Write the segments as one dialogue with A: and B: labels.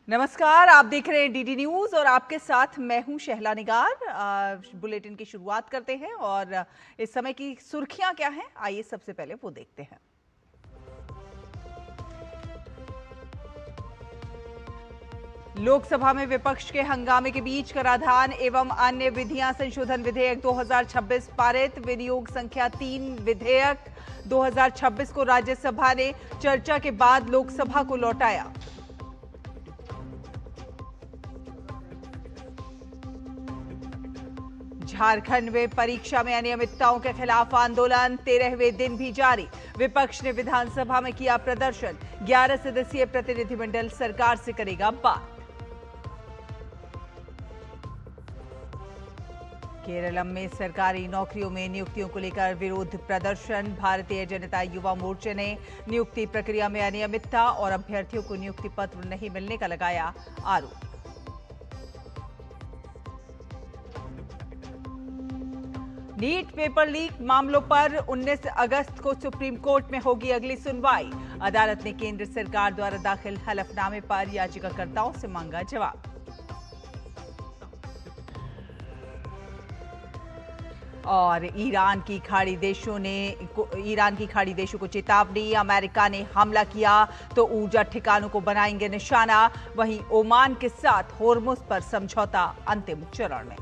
A: नमस्कार, आप देख रहे हैं डीडी न्यूज और आपके साथ मैं हूं शहला निगार। बुलेटिन की शुरुआत करते हैं और इस समय की सुर्खियां क्या हैं, आइए सबसे पहले वो देखते हैं। लोकसभा में विपक्ष के हंगामे के बीच कराधान एवं अन्य विधियां संशोधन विधेयक 2026 पारित। विनियोग संख्या 3 विधेयक 2026 को राज्यसभा ने चर्चा के बाद लोकसभा को लौटाया। झारखंड में परीक्षा में अनियमितताओं के खिलाफ आंदोलन 13वें दिन भी जारी। विपक्ष ने विधानसभा में किया प्रदर्शन। 11 सदस्यीय प्रतिनिधिमंडल सरकार से करेगा बात। केरलम में सरकारी नौकरियों में नियुक्तियों को लेकर विरोध प्रदर्शन। भारतीय जनता युवा मोर्चे ने नियुक्ति प्रक्रिया में अनियमितता और अभ्यर्थियों को नियुक्ति पत्र नहीं मिलने का लगाया आरोप। नीट पेपर लीक मामलों पर 19 अगस्त को सुप्रीम कोर्ट में होगी अगली सुनवाई। अदालत ने केंद्र सरकार द्वारा दाखिल हलफनामे पर याचिकाकर्ताओं से मांगा जवाब। और ईरान की खाड़ी देशों को चेतावनी। अमेरिका ने हमला किया तो ऊर्जा ठिकानों को बनाएंगे निशाना। वहीं ओमान के साथ होर्मुज पर समझौता अंतिम चरण में।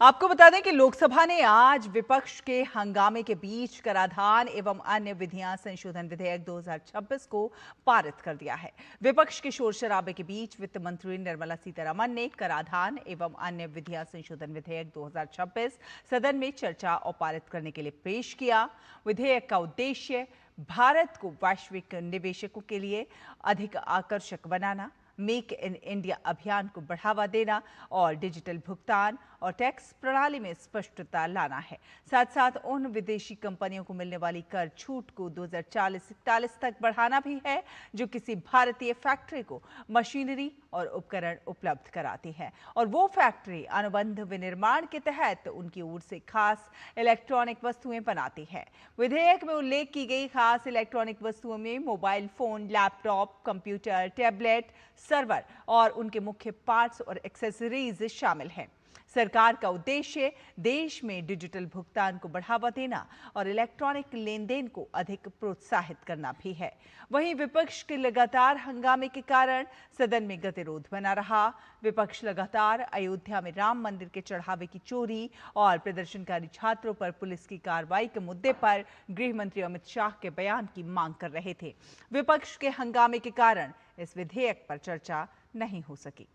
A: आपको बता दें कि लोकसभा ने आज विपक्ष के हंगामे के बीच कराधान एवं अन्य विधियां संशोधन विधेयक 2026 को पारित कर दिया है। विपक्ष के शोर शराबे के बीच वित्त मंत्री निर्मला सीतारमण ने कराधान एवं अन्य विधियां संशोधन विधेयक 2026 सदन में चर्चा और पारित करने के लिए पेश किया। विधेयक का उद्देश्य भारत को वैश्विक निवेशकों के लिए अधिक आकर्षक बनाना, मेक इन इंडिया अभियान को बढ़ावा देना और डिजिटल भुगतान और टैक्स प्रणाली में स्पष्टता लाना है। साथ साथ उन विदेशी कंपनियों को मिलने वाली कर छूट को 2040-41 तक बढ़ाना भी है जो किसी भारतीय फैक्ट्री को मशीनरी और उपकरण उपलब्ध कराती है और वो फैक्ट्री अनुबंध विनिर्माण के तहत उनकी ओर से खास इलेक्ट्रॉनिक वस्तुएं बनाती है। विधेयक में उल्लेख की गई खास इलेक्ट्रॉनिक वस्तुओं में mobile phone, laptop, computer, tablet, server और उनके मुख्य पार्ट्स और एक्सेसरीज शामिल हैं। सरकार का उद्देश्य देश में डिजिटल भुगतान को बढ़ावा देना और इलेक्ट्रॉनिक लेन देन को अधिक प्रोत्साहित करना भी है। वहीं विपक्ष के लगातार हंगामे के कारण सदन में गतिरोध बना रहा। विपक्ष लगातार अयोध्या में राम मंदिर के चढ़ावे की चोरी और प्रदर्शनकारी छात्रों पर पुलिस की कार्रवाई के मुद्दे पर गृह मंत्री अमित शाह के बयान की मांग कर रहे थे। विपक्ष के हंगामे के कारण इस विधेयक पर चर्चा नहीं हो सकी।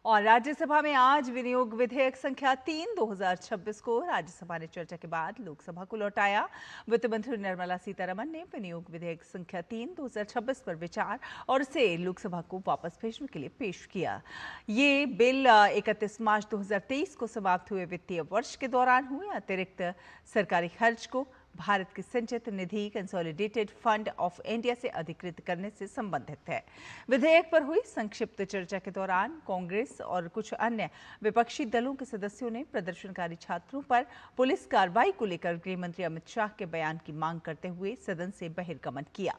A: और राज्यसभा में आज विनियोग विधेयक संख्या 3 2026 को राज्यसभा ने चर्चा के बाद लोकसभा को लौटाया। वित्त मंत्री निर्मला सीतारमण ने विनियोग विधेयक संख्या 3 2026 पर विचार और इसे लोकसभा को वापस भेजने के लिए पेश किया। ये बिल 31 मार्च 2023 को समाप्त हुए वित्तीय वर्ष के दौरान हुए अतिरिक्त सरकारी खर्च को भारत की संचित निधि कंसोलिडेटेड फंड ऑफ इंडिया से अधिकृत करने से संबंधित है। विधेयक पर हुई संक्षिप्त चर्चा के दौरान कांग्रेस और कुछ अन्य विपक्षी दलों के सदस्यों ने प्रदर्शनकारी छात्रों पर पुलिस कार्रवाई को लेकर गृह मंत्री अमित शाह के बयान की मांग करते हुए सदन से बहिर्गमन किया।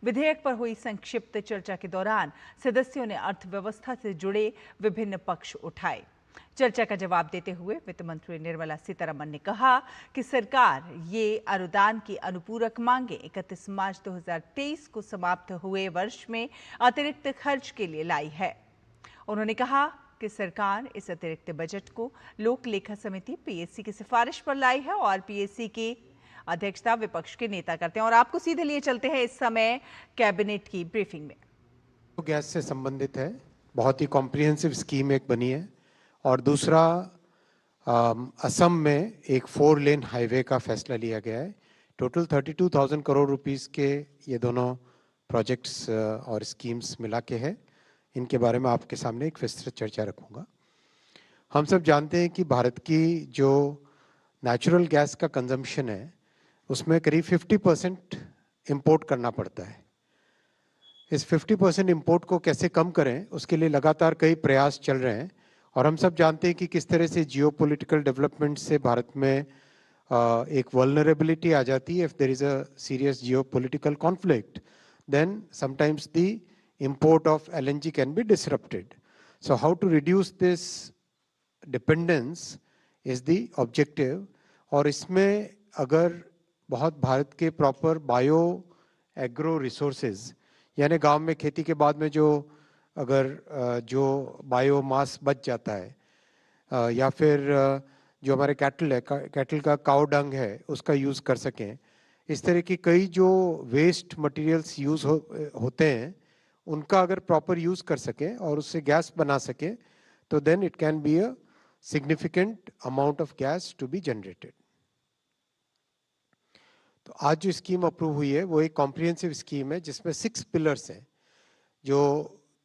A: विधेयक पर हुई संक्षिप्त चर्चा के दौरान सदस्यों ने अर्थव्यवस्था से जुड़े विभिन्न पक्ष उठाए। चर्चा का जवाब देते हुए वित्त मंत्री निर्मला सीतारमण ने कहा कि सरकार ये अनुदान की अनुपूरक मांगे 31 मार्च 2023 को समाप्त हुए वर्ष में अतिरिक्त खर्च के लिए लाई है। उन्होंने कहा कि सरकार इस अतिरिक्त बजट को लोक लेखा समिति पीएससी की सिफारिश पर लाई है और पीएससी की अध्यक्षता विपक्ष के नेता करते हैं। और आपको सीधे लिए चलते हैं इस समय कैबिनेट की ब्रीफिंग में।
B: गैस से संबंधित है, बहुत ही कॉम्प्रिहेंसिव स्कीम एक बनी है। और दूसरा, असम में एक 4 लेन हाईवे का फैसला लिया गया है। टोटल 32,000 करोड़ रुपीस के ये दोनों प्रोजेक्ट्स और स्कीम्स मिला के है। इनके बारे में आपके सामने एक विस्तृत चर्चा रखूंगा। हम सब जानते हैं कि भारत की जो नेचुरल गैस का कंजम्पशन है उसमें करीब 50% इम्पोर्ट करना पड़ता है। इस 50% इम्पोर्ट को कैसे कम करें, उसके लिए लगातार कई प्रयास चल रहे हैं। और हम सब जानते हैं कि किस तरह से जियोपॉलिटिकल डेवलपमेंट से भारत में एक वल्नरेबिलिटी आ जाती है। If there is a serious geopolitical conflict, then sometimes the import of LNG can be disrupted. So how to reduce this dependence is the objective. और इसमें अगर बहुत भारत के प्रॉपर बायो एग्रो रिसोर्सेज, यानी गांव में खेती के बाद में जो अगर जो बायोमास बच जाता है, या फिर जो हमारे कैटल है, कैटल का काउ डंग है, उसका यूज़ कर सकें। इस तरह की कई जो वेस्ट मटेरियल्स यूज़ होते हैं, उनका अगर प्रॉपर यूज़ कर सकें और उससे गैस बना सकें, तो then it can be a significant amount of gas to be generated. तो आज जो स्कीम अप्रूव हुई है वो एक कॉम्प्रिहेंसिव स्कीम है जिसमें 6 पिलर्स हैं। जो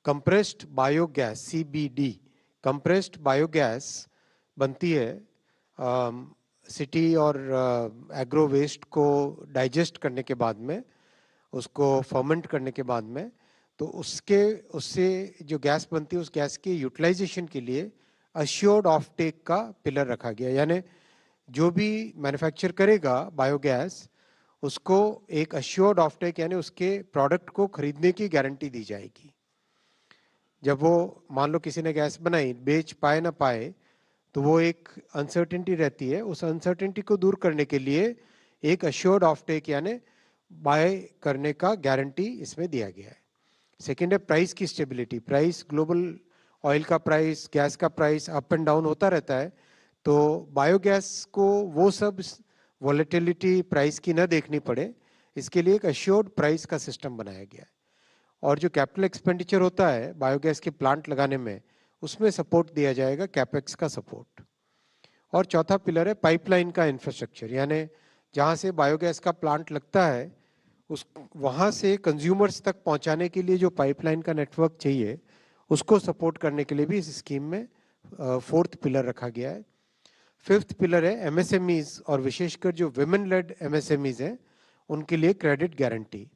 B: compressed biogas CBD compressed biogas बनती है सिटी और एग्रो वेस्ट को डाइजेस्ट करने के बाद में, उसको फर्मेंट करने के बाद में, तो उससे जो गैस बनती है उस गैस के यूटिलाइजेशन के लिए अश्योर्ड ऑफ टेक का पिलर रखा गया। यानी जो भी मैन्युफैक्चर करेगा बायोगैस, उसको एक अश्योर्ड ऑफ टेक यानी उसके प्रोडक्ट को खरीदने की गारंटी दी जाएगी। जब वो मान लो किसी ने गैस बनाई, बेच पाए ना पाए, तो वो एक अनसर्टेनिटी रहती है। उस अनसर्टेनिटी को दूर करने के लिए एक अश्योर्ड ऑफ टेक यानी बाय करने का गारंटी इसमें दिया गया है। सेकेंड है प्राइस की स्टेबिलिटी। प्राइस, ग्लोबल ऑयल का प्राइस, गैस का प्राइस अप एंड डाउन होता रहता है, तो बायोगैस को वो सब वॉलेटिलिटी प्राइस की न देखनी पड़े, इसके लिए एक अश्योर्ड प्राइस का सिस्टम बनाया गया है। और जो कैपिटल एक्सपेंडिचर होता है बायोगैस के प्लांट लगाने में, उसमें सपोर्ट दिया जाएगा, कैपेक्स का सपोर्ट। और चौथा पिलर है पाइपलाइन का इंफ्रास्ट्रक्चर, यानी जहाँ से बायोगैस का प्लांट लगता है उस वहाँ से कंज्यूमर्स तक पहुँचाने के लिए जो पाइपलाइन का नेटवर्क चाहिए, उसको सपोर्ट करने के लिए भी इस स्कीम में 4th पिलर रखा गया है। 5th पिलर है MSMEs, और विशेषकर जो विमेन लेड MSMEs हैं उनके लिए क्रेडिट गारंटी।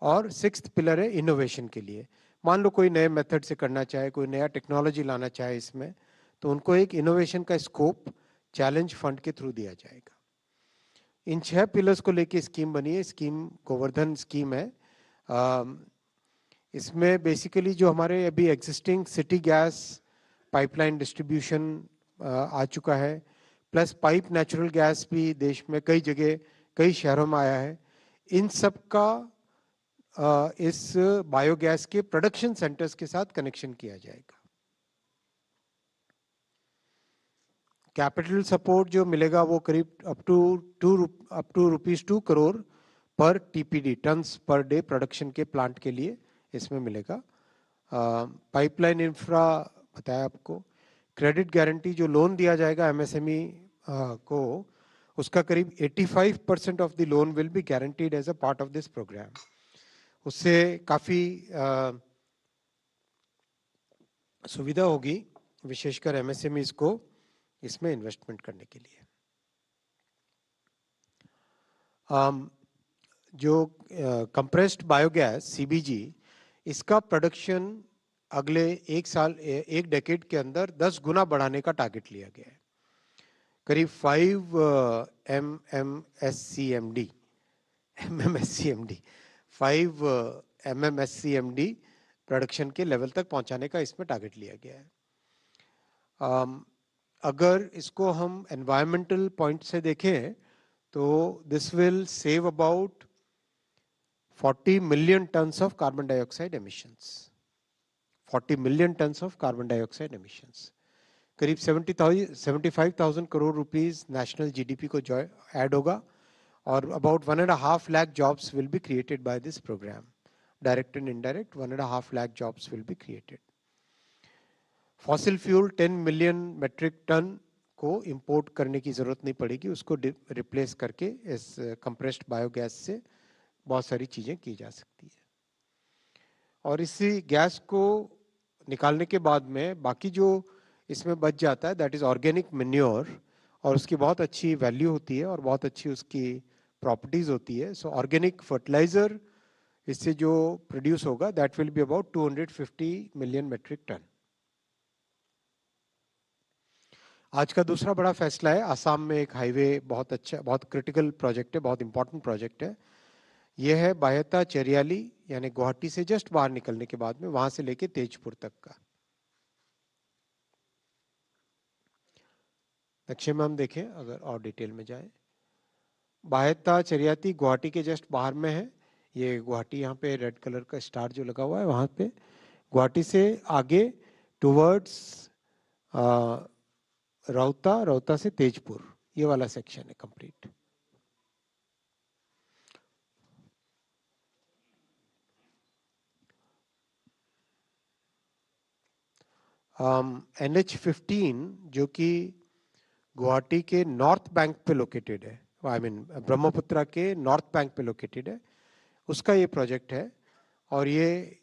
B: और 6th पिलर है इनोवेशन के लिए। मान लो कोई नए मेथड से करना चाहे, कोई नया टेक्नोलॉजी लाना चाहे इसमें, तो उनको एक इनोवेशन का स्कोप चैलेंज फंड के थ्रू दिया जाएगा। इन 6 पिलर्स को लेके स्कीम बनी है। स्कीम गोवर्धन स्कीम है। इसमें बेसिकली जो हमारे अभी existing city gas pipeline distribution आ चुका है, प्लस पाइप नेचुरल गैस भी देश में कई जगह कई शहरों में आया है। इन सब का इस बायोगैस के प्रोडक्शन सेंटर्स के साथ कनेक्शन किया जाएगा। कैपिटल सपोर्ट जो मिलेगा वो करीब अप टू रुपीज 2 करोड़ पर TPD, tons per day production के प्लांट के लिए इसमें मिलेगा। पाइपलाइन इंफ्रा बताया आपको। क्रेडिट गारंटी जो लोन दिया जाएगा MSME को, उसका करीब 85% of the loan will be guaranteed as a part of this program. उससे काफ़ी सुविधा होगी विशेषकर MSMEs को इसमें इन्वेस्टमेंट करने के लिए। जो कंप्रेस्ड बायोगैस CBG, इसका प्रोडक्शन अगले एक डेकेड के अंदर 10 गुना बढ़ाने का टारगेट लिया गया है। करीब 5 MMSCMD प्रोडक्शन के लेवल तक पहुंचाने का इसमें टारगेट लिया गया है। अगर इसको हम एनवायरमेंटल पॉइंट से देखें तो this will save about 40 million tons of carbon dioxide emissions. 40 million tons of carbon dioxide emissions. करीब 75,000 करोड़ रुपीस नेशनल GDP को ऐड होगा, और about 1.5 lakh jobs will be created by this program. Direct and indirect 1.5 lakh jobs will be created. Fossil fuel 10 million metric ton को import करने की जरूरत नहीं पड़ेगी, उसको रिप्लेस करके इस कंप्रेस्ड बायोगैस से बहुत सारी चीजें की जा सकती है। और इसी गैस को निकालने के बाद में बाकी जो इसमें बच जाता है, दैट इज ऑर्गेनिक मैन्योर, और उसकी बहुत अच्छी वैल्यू होती है और बहुत अच्छी उसकी प्रॉपर्टीज होती है. सो ऑर्गेनिक फर्टिलाइजर इससे जो प्रोड्यूस होगा that will be about 250 million metric ton. आज का दूसरा बड़ा फैसला है, आसाम में एक हाईवे बहुत अच्छा, बहुत क्रिटिकल प्रोजेक्ट है, बहुत इंपॉर्टेंट प्रोजेक्ट है. यह है बायता चेरियाली, यानी गुवाहाटी से जस्ट बाहर निकलने के बाद में, वहां से लेके तेजपुर तक का. नक्शे में हम देखें अगर और डिटेल में जाए, बायता चेरियाती गुवाहाटी के जस्ट बाहर में है. ये गुवाहाटी, यहाँ पे रेड कलर का स्टार जो लगा हुआ है वहां पे, गुवाहाटी से आगे टुवर्ड्स रौता, रौता से तेजपुर, ये वाला सेक्शन है कंप्लीट. NH15 जो कि गुवाहाटी के नॉर्थ बैंक पे लोकेटेड है, आई मीन ब्रह्मपुत्रा के नॉर्थ बैंक पे लोकेटेड है, उसका ये प्रोजेक्ट है. और ये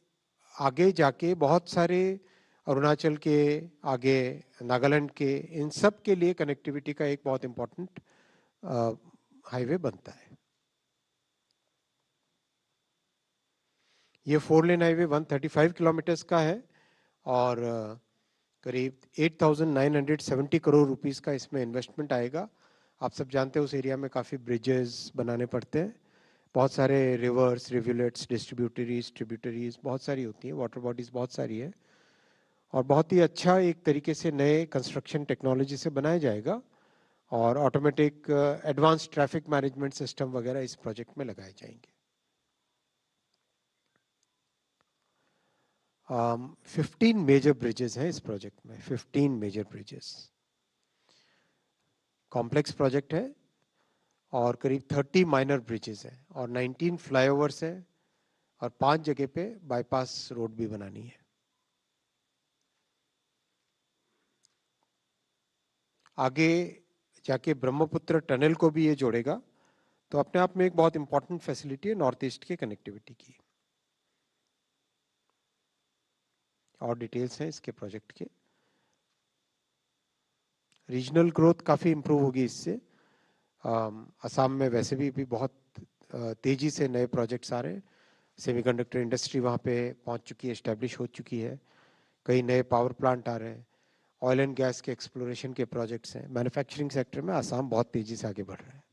B: आगे जाके बहुत सारे अरुणाचल के, आगे नागालैंड के, इन सब के लिए कनेक्टिविटी का एक बहुत इंपॉर्टेंट हाईवे बनता है. ये 4 लेन हाईवे 135 किलोमीटर्स का है और करीब 8,970 करोड़ रुपीस का इसमें इन्वेस्टमेंट आएगा. आप सब जानते हैं उस एरिया में काफ़ी ब्रिजेस बनाने पड़ते हैं, बहुत सारे रिवर्स, रिवुलेट्स, ट्रिब्यूटरीज बहुत सारी होती हैं, वाटर बॉडीज बहुत सारी है, और बहुत ही अच्छा एक तरीके से नए कंस्ट्रक्शन टेक्नोलॉजी से बनाया जाएगा. और automatic advance traffic management system वगैरह इस प्रोजेक्ट में लगाए जाएंगे. 15 मेजर ब्रिजेस हैं इस प्रोजेक्ट में, 15 मेजर ब्रिजेस. कॉम्प्लेक्स प्रोजेक्ट है और करीब 30 माइनर ब्रिजेस हैं और 19 फ्लाईओवर्स हैं और 5 जगह पे बाईपास रोड भी बनानी है. आगे जाके ब्रह्मपुत्र टनल को भी ये जोड़ेगा, तो अपने आप में एक बहुत इंपॉर्टेंट फैसिलिटी है नॉर्थ ईस्ट के कनेक्टिविटी की. और डिटेल्स हैं इसके प्रोजेक्ट के. रीजनल ग्रोथ काफ़ी इंप्रूव होगी इससे. असम में वैसे भी बहुत तेजी से नए प्रोजेक्ट्स आ रहे हैं. सेमीकंडक्टर इंडस्ट्री वहाँ पे पहुँच चुकी है, एस्टेब्लिश हो चुकी है. कई नए पावर प्लांट आ रहे हैं. ऑयल एंड गैस के एक्सप्लोरेशन के प्रोजेक्ट्स हैं. मैन्युफैक्चरिंग सेक्टर में असम बहुत तेजी से आगे बढ़ रहा है.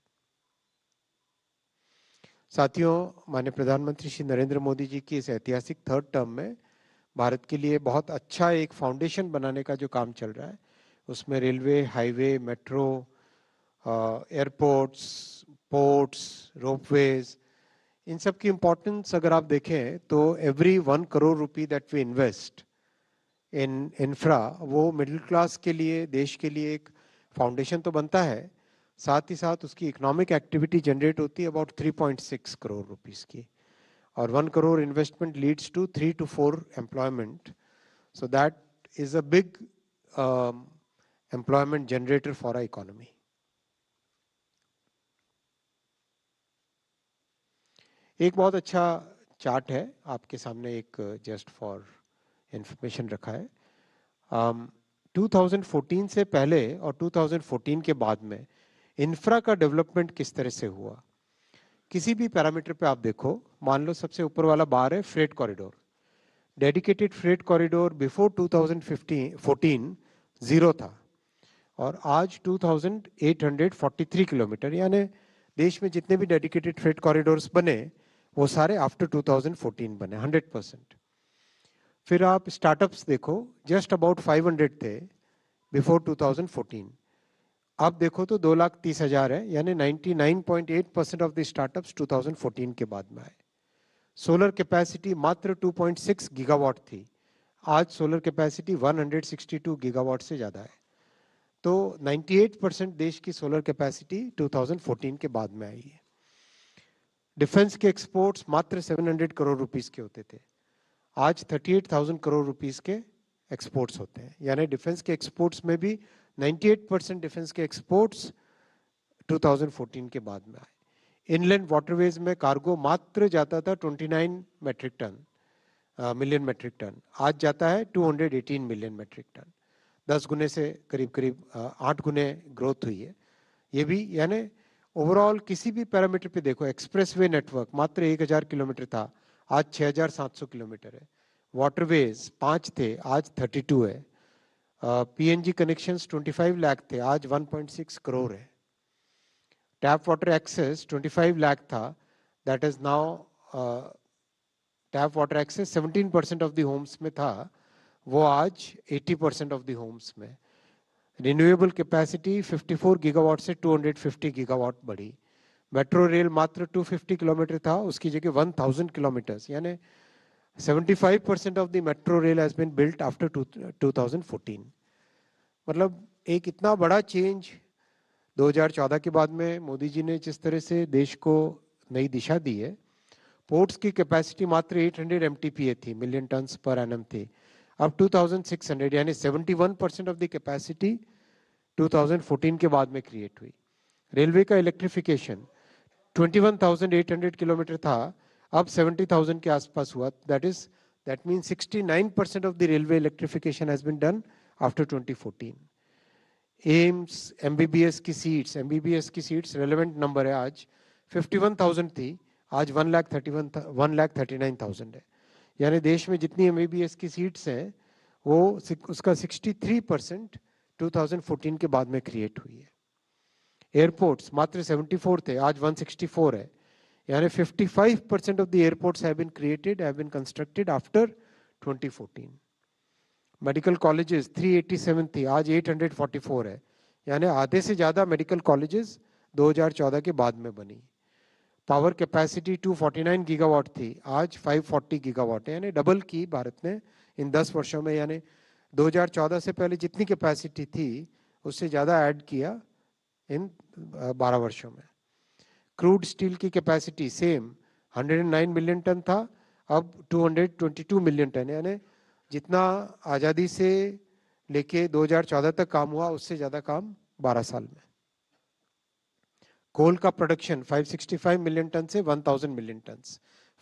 B: साथियों, माननीय प्रधानमंत्री श्री नरेंद्र मोदी जी की इस ऐतिहासिक थर्ड टर्म में भारत के लिए बहुत अच्छा एक फाउंडेशन बनाने का जो काम चल रहा है, उसमें railway, highway, metro, airports, ports, ropeways, इन सब की इम्पोर्टेंस अगर आप देखें तो every 1 crore rupee that we invest in infra, वो मिडिल क्लास के लिए, देश के लिए एक फाउंडेशन तो बनता है, साथ ही साथ उसकी इकोनॉमिक एक्टिविटी जनरेट होती है अबाउट 3.6 करोड़ रुपीस की. और 1 crore investment leads to 3 to 4 employment. So that is a big employment generator for our economy. एक बहुत अच्छा चार्ट है आपके सामने, एक जस्ट फॉर इंफॉर्मेशन रखा है. 2014 से पहले और 2014 के बाद में इंफ्रा का डेवलपमेंट किस तरह से हुआ. किसी भी पैरामीटर पे आप देखो, मान लो सबसे ऊपर वाला बार है freight corridor. Dedicated freight corridor before 2014 zero था और आज 2843 किलोमीटर, यानी देश में जितने भी डेडिकेटेड फ्रेट कॉरिडोर्स बने वो सारे आफ्टर 2014 बने 100%. फिर आप स्टार्टअप्स देखो, जस्ट अबाउट 500 थे बिफोर 2014, अब देखो तो 2,30,000 है, यानी 99.8% ऑफ द स्टार्टअप्स 2014 के बाद में आए. सोलर कैपेसिटी मात्र 2.6 गीगावाट थी, आज सोलर कैपेसिटी 162 गीगावाट से ज़्यादा है. तो 98% देश की सोलर कैपेसिटी 2014 के बाद में आई है. डिफेंस के एक्सपोर्ट्स मात्र 700 करोड़ रुपीस के होते थे, आज 38,000 करोड़ रुपीस के एक्सपोर्ट्स होते हैं, यानी डिफेंस के एक्सपोर्ट्स में भी 98% डिफेंस के एक्सपोर्ट्स 2014 के बाद में आए. इनलैंड वाटरवेज में कार्गो मात्र जाता था 29 metric ton, million metric ton, आज जाता है 218 मिलियन मेट्रिक टन. 10 गुने से करीब 8 गुने ग्रोथ हुई है. ये भी यानी ओवरऑल किसी भी पैरामीटर पे देखो, एक्सप्रेसवे नेटवर्क मात्र 1000 किलोमीटर था, आज 6700 किलोमीटर है। वाटरवेज 5 थे, आज 32 है। पीएनजी कनेक्शंस 25 लाख थे, आज 1.6 करोड़ है। टैप वाटर एक्सेस 25 लाख था, that is now tap water access 17% of the homes में था, वो आज 80% ऑफ द होम्स में। रिन्यूएबल कैपेसिटी 54 गीगावाट से 250 गीगावाट बढ़ी। मेट्रो रेल मात्र 250 किलोमीटर था, उसकी जगह 1000 किलोमीटर्स, यानी 75% of the metro rail has been built after 2014। मतलब एक इतना बड़ा चेंज 2014 के बाद में मोदी जी ने जिस तरह से देश को नई दिशा दी है। पोर्ट्स की कैपेसिटी मात्र 800 एमटीपीए थी, मिलियन टन्स पर एनम थी, अब 2600, यानी 71% ऑफ द कैपेसिटी 2014 के बाद में क्रिएट हुई। रेलवे का इलेक्ट्रिफिकेशन 21,800 किलोमीटर था, अब 70,000 के आसपास हुआ। That means 69% of the railway electrification has been done after 2014। AIIMS MBBS की सीट्स रेलेवेंट नंबर है, आज 51,000 थी, आज 1,39,000 है। यानी देश में जितनी एमबीबीएस की सीट्स हैं वो उसका 63% 2014 के बाद में क्रिएट हुई है। एयरपोर्ट्स मात्र 74 थे, आज 164 है, यानी 55% of the airports have been created, have been constructed after 2014। Medical colleges 387 थी, आज 844 है, यानी आधे से ज्यादा मेडिकल कॉलेजेस 2014 के बाद में बनी। पावर कैपेसिटी 249 गीगावाट थी, आज 540 गीगावाट है, यानी डबल की भारत ने इन 10 वर्षों में। यानी 2014 से पहले जितनी कैपेसिटी थी उससे ज़्यादा ऐड किया इन 12 वर्षों में। क्रूड स्टील की कैपेसिटी सेम 109 मिलियन टन था, अब 222 मिलियन टन, यानी जितना आज़ादी से लेके 2014 तक काम हुआ उससे ज़्यादा काम 12 साल में। कोल का प्रोडक्शन 565 मिलियन टन से 1000 million ton,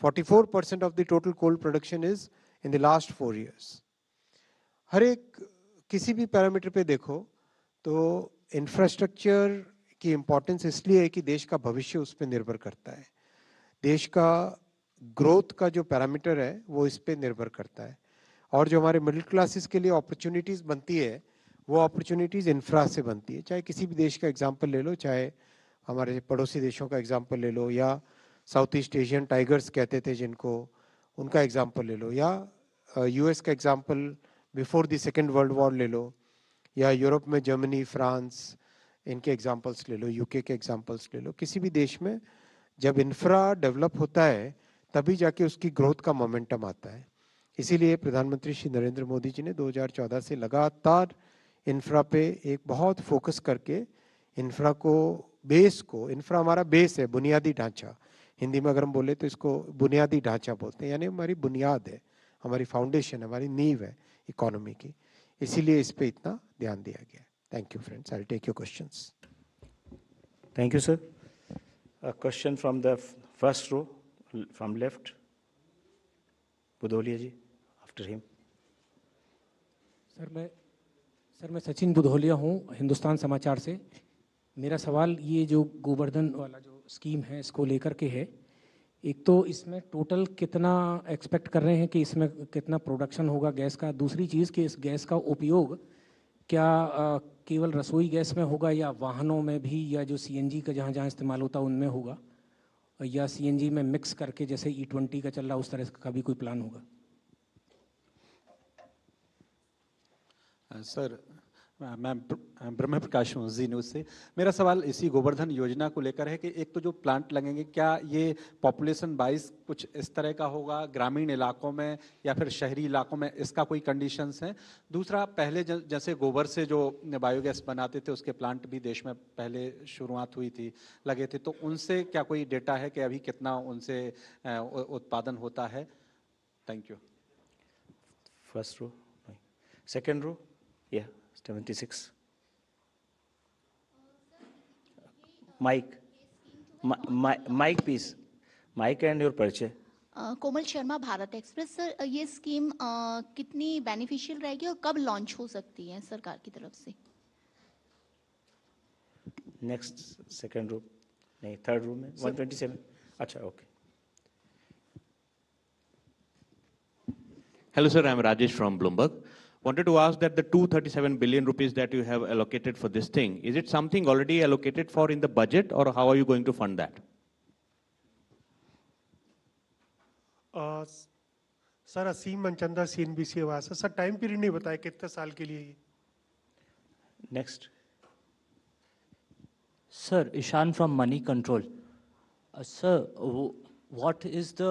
B: 44% of the total coal production is in the last 4 years। हर एक किसी भी पैरामीटर पे देखो तो इंफ्रास्ट्रक्चर की इंपॉर्टेंस इसलिए है कि देश का भविष्य उस पर निर्भर करता है। देश का ग्रोथ का जो पैरामीटर है वो इस पे निर्भर करता है, और जो हमारे मिडिल क्लासेस के लिए अपॉर्चुनिटीज़ बनती है वो अपॉर्चुनिटीज़ इंफ्रा से बनती है। चाहे किसी भी देश का एग्जांपल ले लो, चाहे हमारे पड़ोसी देशों का एग्जांपल ले लो, या साउथ ईस्ट एशियन टाइगर्स कहते थे जिनको, उनका एग्जांपल ले लो, या यूएस का example before the second world war ले लो, या यूरोप में जर्मनी, फ्रांस, इनके एग्जांपल्स ले लो, यूके के एग्जांपल्स ले लो। किसी भी देश में जब इंफ्रा डेवलप होता है तभी जाके उसकी ग्रोथ का मोमेंटम आता है। इसीलिए प्रधानमंत्री श्री नरेंद्र मोदी जी ने 2014 से लगातार इंफ्रा पे एक बहुत फोकस करके इंफ्रा को, बेस को, इंफ्रा हमारा बेस है, बुनियादी ढांचा, हिंदी में अगर हम बोले तो इसको बुनियादी ढांचा बोलते हैं, यानी हमारी बुनियाद है, हमारी फाउंडेशन, हमारी नींव है इकोनॉमी की, इसीलिए इस पे इतना ध्यान दिया गया। Thank you friends, I will take your questions.
C: Thank you sir. A question from the first row, from left. Budholia ji, after him.
D: Sir मैं सचिन बुधोलिया हूँ, हिंदुस्तान समाचार से। मेरा सवाल ये जो गोवर्धन वाला जो स्कीम है इसको लेकर के है। एक तो इसमें टोटल कितना एक्सपेक्ट कर रहे हैं कि इसमें कितना प्रोडक्शन होगा गैस का। दूसरी चीज़ कि इस गैस का उपयोग क्या केवल रसोई गैस में होगा या वाहनों में भी, या जो सीएनजी का जहाँ जहाँ इस्तेमाल होता है उनमें होगा, या सीएनजी में मिक्स करके जैसे E20 का चल रहा उस तरह का भी कोई प्लान होगा?
E: सर मैं ब्रह्म प्रकाश हूँ जी न्यूज़ से। मेरा सवाल इसी गोवर्धन योजना को लेकर है कि एक तो जो प्लांट लगेंगे क्या ये पॉपुलेशन वाइज कुछ इस तरह का होगा, ग्रामीण इलाकों में या फिर शहरी इलाकों में, इसका कोई कंडीशंस है? दूसरा, पहले जैसे गोबर से जो बायोगैस बनाते थे उसके प्लांट भी देश में पहले शुरुआत हुई थी, लगे थे, तो उनसे क्या कोई डेटा है कि अभी कितना उनसे उत्पादन होता है? Thank you.
C: First row, second row, yeah, 76. Mic please, mic and your परिचय।
F: कोमल शर्मा, भारत एक्सप्रेस। सर ये स्कीम कितनी बेनिफिशियल रहेगी और कब लॉन्च हो सकती है सरकार की तरफ से?
C: Next, second row, नहीं, थर्ड रो में 127. अच्छा, okay.
G: Hello, sir. I'm Rajesh from Bloomberg. Wanted to ask that the 237 billion rupees that you have allocated for this thing, is it something already allocated for in the budget, or how are you going to fund that?
H: Sir Aseem Manchanda CNBC Awaaz sir time period नहीं बताया कितने साल के लिए ये?
C: Next.
I: Sir, Ishan from Money Control. Sir, what is the,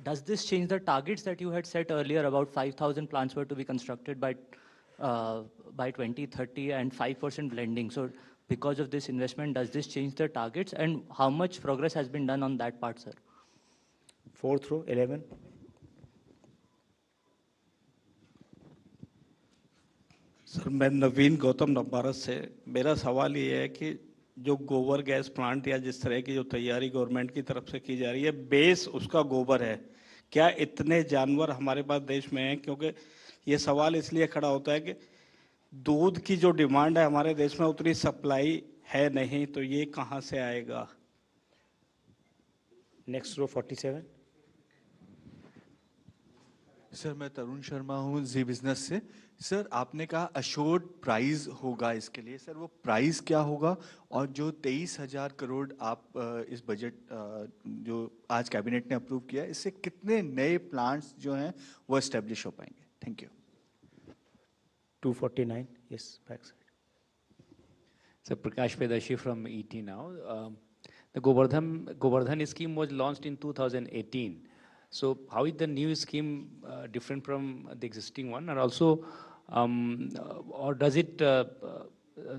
I: does this change the targets that you had set earlier about 5,000 plants were to be constructed by 2030 and 5% blending? So because of this investment, does this change the targets, and how much progress has been done on that part, sir?
C: Fourth row, 11.
J: Sir मैं नवीन गौतम नवभारत से, मेरा सवाल ये है कि जो गोबर gas plant या जिस तरह की जो तैयारी गवर्नमेंट की तरफ से की जा रही है, बेस उसका गोबर है, क्या इतने जानवर हमारे पास देश में हैं? क्योंकि ये सवाल इसलिए खड़ा होता है कि दूध की जो डिमांड है हमारे देश में उतनी सप्लाई है नहीं, तो ये कहाँ से आएगा?
C: Next row, 47.
K: सर मैं तरुण शर्मा हूँ जी बिजनेस से. सर आपने कहा अशोर्ड प्राइस होगा इसके लिए, सर वो प्राइस क्या होगा? और जो 23,000 करोड़ आप इस बजट जो आज कैबिनेट ने अप्रूव किया, इससे कितने नए प्लांट्स जो हैं वो एस्टेब्लिश हो पाएंगे? Thank you.
C: 249, yes, backside.
L: So Prakash Pedashi from ET now. The Govardhan scheme was launched in 2018. So how is the new scheme different from the existing one, and also, or does it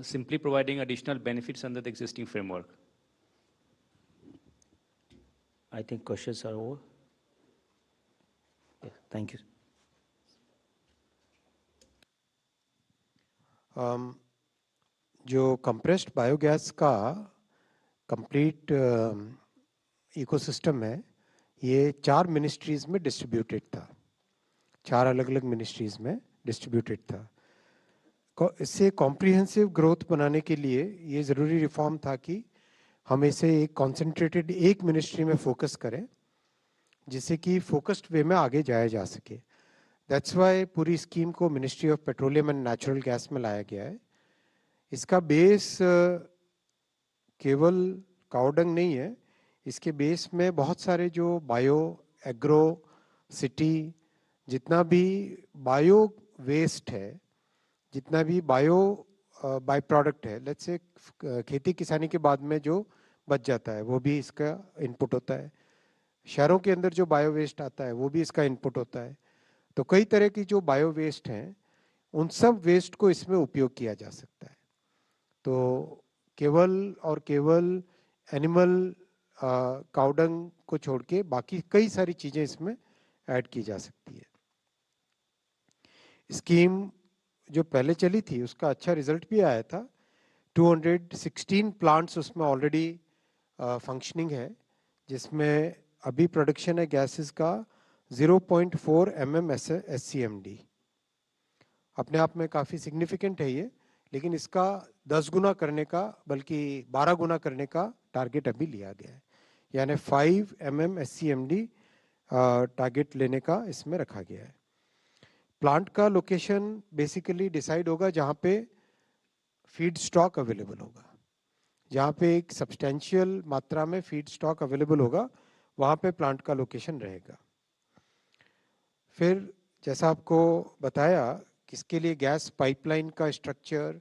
L: simply providing additional benefits under the existing framework?
C: I think questions are over. Yeah, thank you.
B: जो compressed biogas का complete ecosystem है, ये 4 ministries में distributed था, 4 अलग अलग ministries में distributed था. इससे कॉम्प्रिहेंसिव ग्रोथ बनाने के लिए ये ज़रूरी रिफॉर्म था कि हम इसे एक कॉन्सेंट्रेटेड एक मिनिस्ट्री में फोकस करें, जिससे कि फोकस्ड वे में आगे जाया जा सके. दैट्स वाई पूरी स्कीम को ministry of petroleum and natural gas में लाया गया है. इसका बेस केवल काउडंग नहीं है, इसके बेस में बहुत सारे जो बायो एग्रो सिटी, जितना भी बायो वेस्ट है, जितना भी बायो बाय प्रोडक्ट है, लेट्स से खेती किसानी के बाद में जो बच जाता है वो भी इसका इनपुट होता है. शहरों के अंदर जो बायो वेस्ट आता है वो भी इसका इनपुट होता है. तो कई तरह की जो बायो वेस्ट हैं, उन सब वेस्ट को इसमें उपयोग किया जा सकता है. तो केवल और केवल एनिमल काउडंग को छोड़ के बाकी कई सारी चीज़ें इसमें ऐड की जा सकती है. स्कीम जो पहले चली थी उसका अच्छा रिजल्ट भी आया था. 216 प्लांट्स उसमें ऑलरेडी फंक्शनिंग है, जिसमें अभी प्रोडक्शन है गैसेस का 0.4 mm SCMD. अपने आप में काफ़ी सिग्निफिकेंट है ये, लेकिन इसका 10 गुना करने का, बल्कि 12 गुना करने का टारगेट अभी लिया गया है. यानी 5 mm SCMD टारगेट लेने का इसमें रखा गया है. प्लांट का लोकेशन बेसिकली डिसाइड होगा जहाँ पे फीड स्टॉक अवेलेबल होगा. जहाँ पे एक सब्सटेंशियल मात्रा में फीड स्टॉक अवेलेबल होगा, वहाँ पे प्लांट का लोकेशन रहेगा. फिर जैसा आपको बताया, किसके लिए गैस पाइपलाइन का स्ट्रक्चर,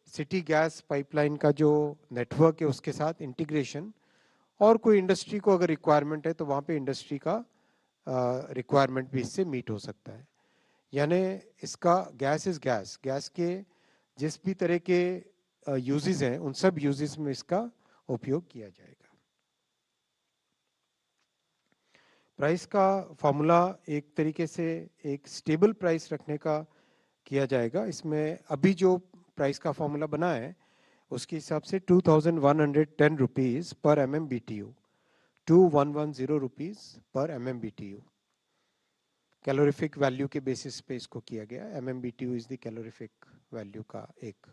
B: सिटी गैस पाइपलाइन का जो नेटवर्क है उसके साथ इंटीग्रेशन, और कोई इंडस्ट्री को अगर रिक्वायरमेंट है तो वहाँ पे इंडस्ट्री का रिक्वायरमेंट भी इससे मीट हो सकता है. यानी इसका गैस इज गैस, गैस के जिस भी तरह के यूजेस हैं उन सब यूजेस में इसका उपयोग किया जाएगा. प्राइस का फॉर्मूला एक तरीके से एक स्टेबल प्राइस रखने का किया जाएगा. इसमें अभी जो प्राइस का फॉर्मूला बना है उसके हिसाब से 2110 rupees per MMBTU, 2110 rupees per MMBTU calorific value के बेसिस पे इसको किया गया. MMBTU is the calorific value का एक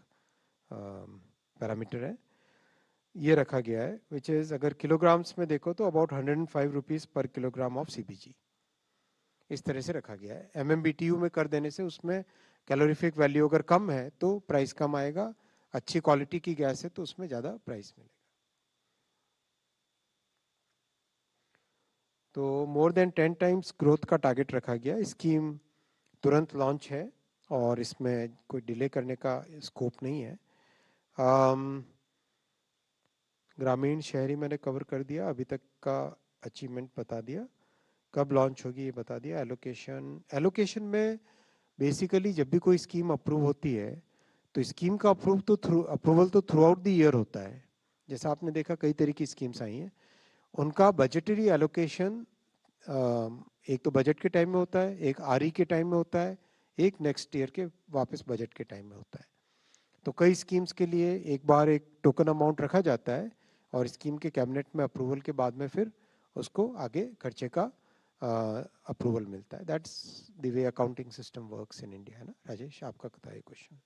B: पैरामीटर है. ये रखा गया है, विच इज अगर किलोग्राम्स में देखो तो about 105 rupees per kilogram of CBG, इस तरह से रखा गया है। एमएमबीटीयू में कर देने से उसमें कैलोरीफिक वैल्यू अगर कम है तो प्राइस कम आएगा, अच्छी क्वालिटी की गैस है तो उसमें ज़्यादा प्राइस मिलेगा। तो मोर देन 10 टाइम्स ग्रोथ का टारगेट रखा गया। स्कीम तुरंत लॉन्च है और इसमें कोई डिले करने का स्कोप नहीं है। ग्रामीण शहरी मैंने कवर कर दिया, अभी तक का अचीवमेंट बता दिया, कब लॉन्च होगी ये बता दिया। एलोकेशन में बेसिकली जब भी कोई स्कीम अप्रूव होती है तो स्कीम का अप्रूवल तो थ्रू आउट द ईयर होता है। जैसा आपने देखा कई तरह की स्कीम्स आई हैं, उनका बजटरी एलोकेशन एक तो बजट के टाइम में होता है, एक आरई के टाइम में होता है, एक नेक्स्ट ईयर के वापस बजट के टाइम में होता है। तो कई स्कीम्स के लिए एक बार एक टोकन अमाउंट रखा जाता है और स्कीम के कैबिनेट में अप्रूवल के बाद में फिर उसको आगे खर्चे का अप्रूवल मिलता है। That's the way accounting system works in India, है ना। राजेश, आपका था ये क्वेश्चन?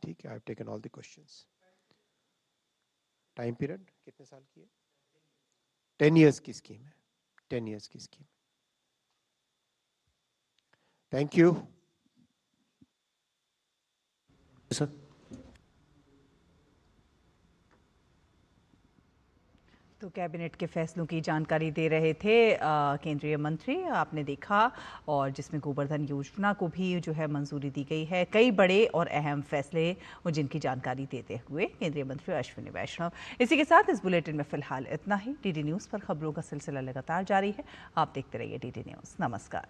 B: ठीक है, I have taken all the questions. Time period कितने साल की है? 10 इयर्स की स्कीम है, 10 इयर्स की स्कीम। Thank you
C: sir.
A: तो कैबिनेट के फैसलों की जानकारी दे रहे थे केंद्रीय मंत्री, आपने देखा, और जिसमें गोवर्धन योजना को भी जो है मंजूरी दी गई है। कई बड़े और अहम फैसले और जिनकी जानकारी देते हुए केंद्रीय मंत्री अश्विनी वैष्णव। इसी के साथ इस बुलेटिन में फिलहाल इतना ही। डीडी न्यूज़ पर खबरों का सिलसिला लगातार जारी है, आप देखते रहिए डीडी न्यूज़। नमस्कार।